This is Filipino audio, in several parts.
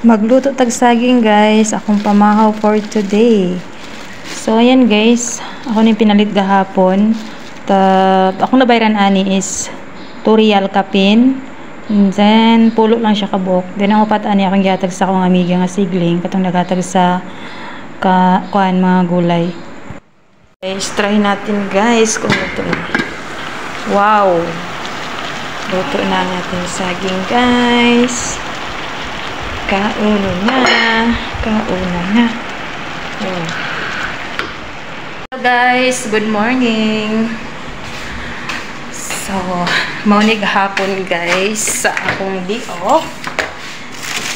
Magluto tag saging guys, akong pamahaw for today. So ayan guys, ako ni pinalit gahapon. Akong nabayran ani is 2 real kapin. And then pulo lang siya kabok. Then ang upat ani akong gihatag sa akong amiga nga sigling katong naghatag sa kuan mga gulay. Guys, try natin guys kung luto na. Wow. Luto na natin saging guys. Kauno na. Oh. Hello guys, good morning. So, maunig hapon guys sa akong day off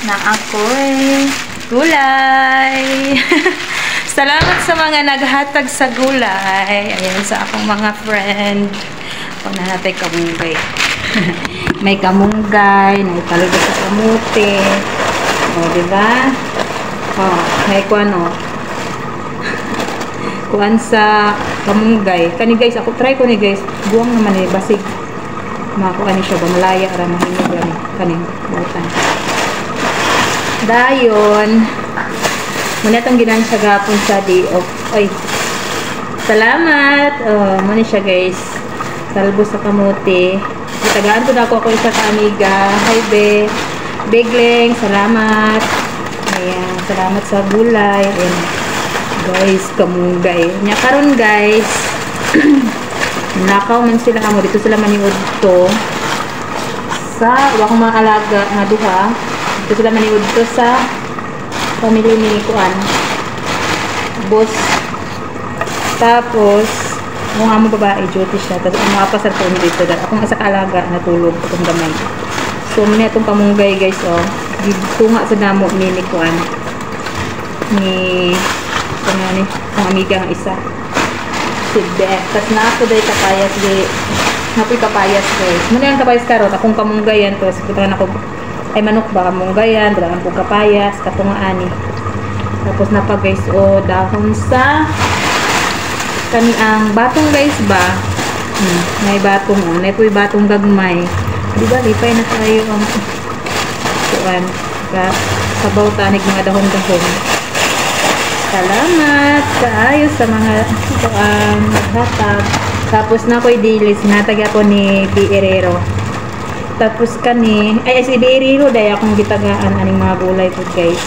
na ako'y gulay. Salamat sa mga naghatag sa gulay. Ayan sa akong mga friend. Kung na natin kamunggay. May kamunggay, naitalaga sa kamuti. O, diba? O, may kuwan o. Kuwan sa kamunggay. Kani guys, ako try ko ni guys. Buwang naman eh, basig. Makuha ni siya ba? Malaya, mahinig lang. Kaning, butan. Dayon. Muna itong ginan siya gapon sa day of. Ay, salamat. O, muna siya guys. Salbo sa kamuti. Itagaan ko na ako isa ka amiga. Hi, be. Begleng, salamat. Ayan, salamat sa gulay. Ayan, guys, kamunggay. Nya karon guys, nakaw man sila amo. Dito sila maniud to. Sa, wala kong mga alaga nga duha. Dito sila maniud to sa pamilya ni Kuan. Boss. Tapos, mga mo babae, duty siya. Tapos, ang mga pasar ko dito. Akong asa kaalaga, natulog. Itong gamay. So, muna itong kamunggay, guys, oh. Tunga sa damo ni Kuan. Ang amiga ng isa. Si Beth. Tapos, nako dahil kapayas, napoy kapayas, guys. Muna yung kapayas karot. Akong kamunggay yan. Tapos, putaan ako, ay manok ba, kamunggay yan. Putaan ako kapayas, katungaan eh. Tapos, napa, guys, oh, dahon sa kani ang batong guys ba? May batong oh. May po'y batong gagmay. Di ba? Lipay na tayo ang kuan. Sabaw tanig mga dahon-dahon. Salamat kaayo sa mga naghatag. Tapos na ko'y dilis. Natag ako ni B. Herrero. Tapos kani, ay si B. Herrero dahil akong gitagaan aning mga gulay po guys.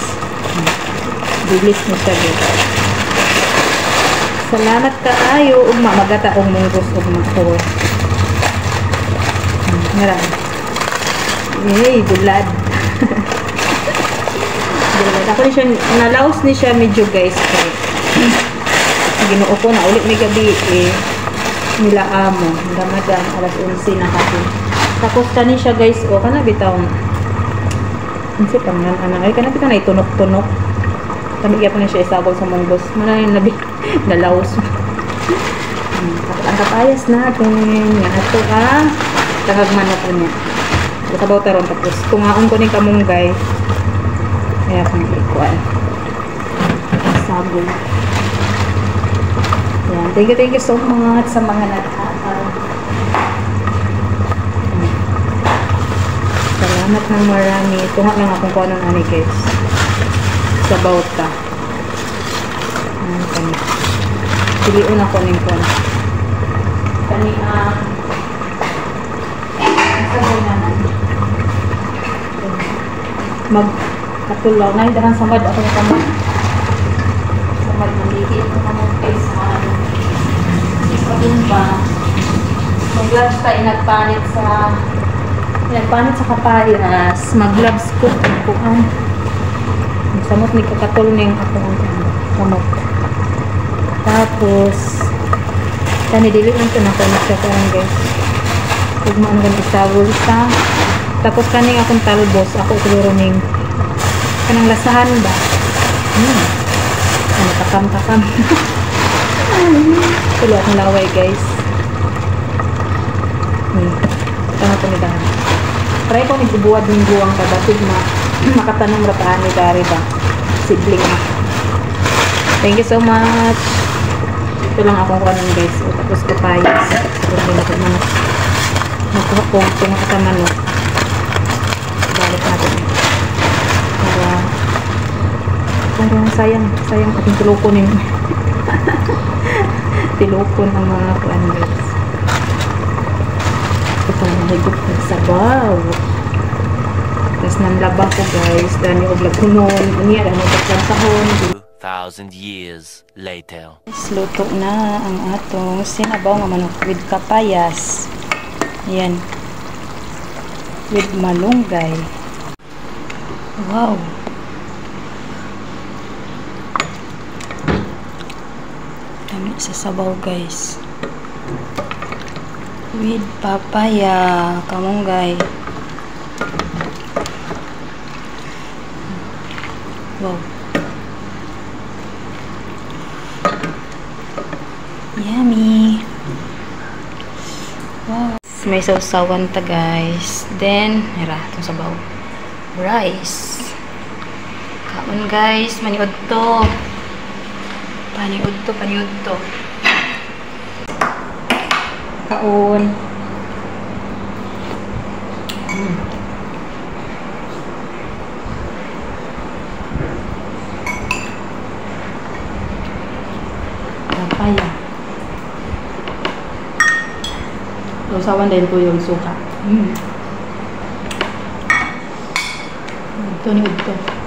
Dilis mo siya guys. Salamat kaayo ug magata og munggos ug magtuo. Ngara. Yay, bulad. Bulad. Ako ni siya nalaos ni siya medyo guys. Ginoo ko na ulit may gabi eh. Nila amo, Ramadan alas 11 na hapon. Tapos kani siya guys, o kana bitaw. Unsa pangan ana ay kana bitaw na itunok-tunok. Kamigya pa na siya isabog sa munggos. Muna yung nalaos. Ang kapayas natin. Yan ito ang kahagmanok ko niya. Kabaw taron. Tapos kungaon ko ni kamunggay. Kaya kung ikuan. Sabog. Yan. Thank you so much sa mga naghatag. Salamat ng marami. Tunga lang akong kung anong ani guys. Sa bauta. Kani. Piliun ako ng kon. Kani ang sabaw naman. Magkatulaw. Nahidahan samad ako ng kamay. Samad maliki. Ito kamay face sa ano. Pagumba. Mag-gloves tayo nagpanit sa kapayas. Mag-gloves ko. Kuan. Samot ni kakatol ning akong samot. Tapos kani dili lang to na ko siya karon guys. Ug man gan isawol sa. Tapos kani akong talbos ako siguro ning kanang lasahan ba. Ano takam. Tulo akong laway guys. Tama ko ni dahan. Try ko ni bubuwad ning buwang kada sigma. Makatanong rataan ni Dari ba? Sibling na. Thank you so much. Ito lang akong kanon guys. Tapos kapayas. Nakuha ko itong katamanok. Balik natin. Para Parang sayang ating tilukunin. Tilukon ang mga kuan guys. Ito na higop ng sabaw. Tapos nanlaba ko guys. Dami og lagunon. Unya, dami og sahon. 2,000 years later. Luto na ang atong sinabaw nga manok with kapayas. Ayan. With malunggay. Wow. Dami sa sabaw guys. With papaya. Kamunggay. Wow. Yummy. Wow. May sausawan ta guys. Then, hira, itong sabaw. Rice. Kaon guys. Maniod to. Paniud to. Kaon. Papaya. Sausawan din po yung suka. Ito ni Udto.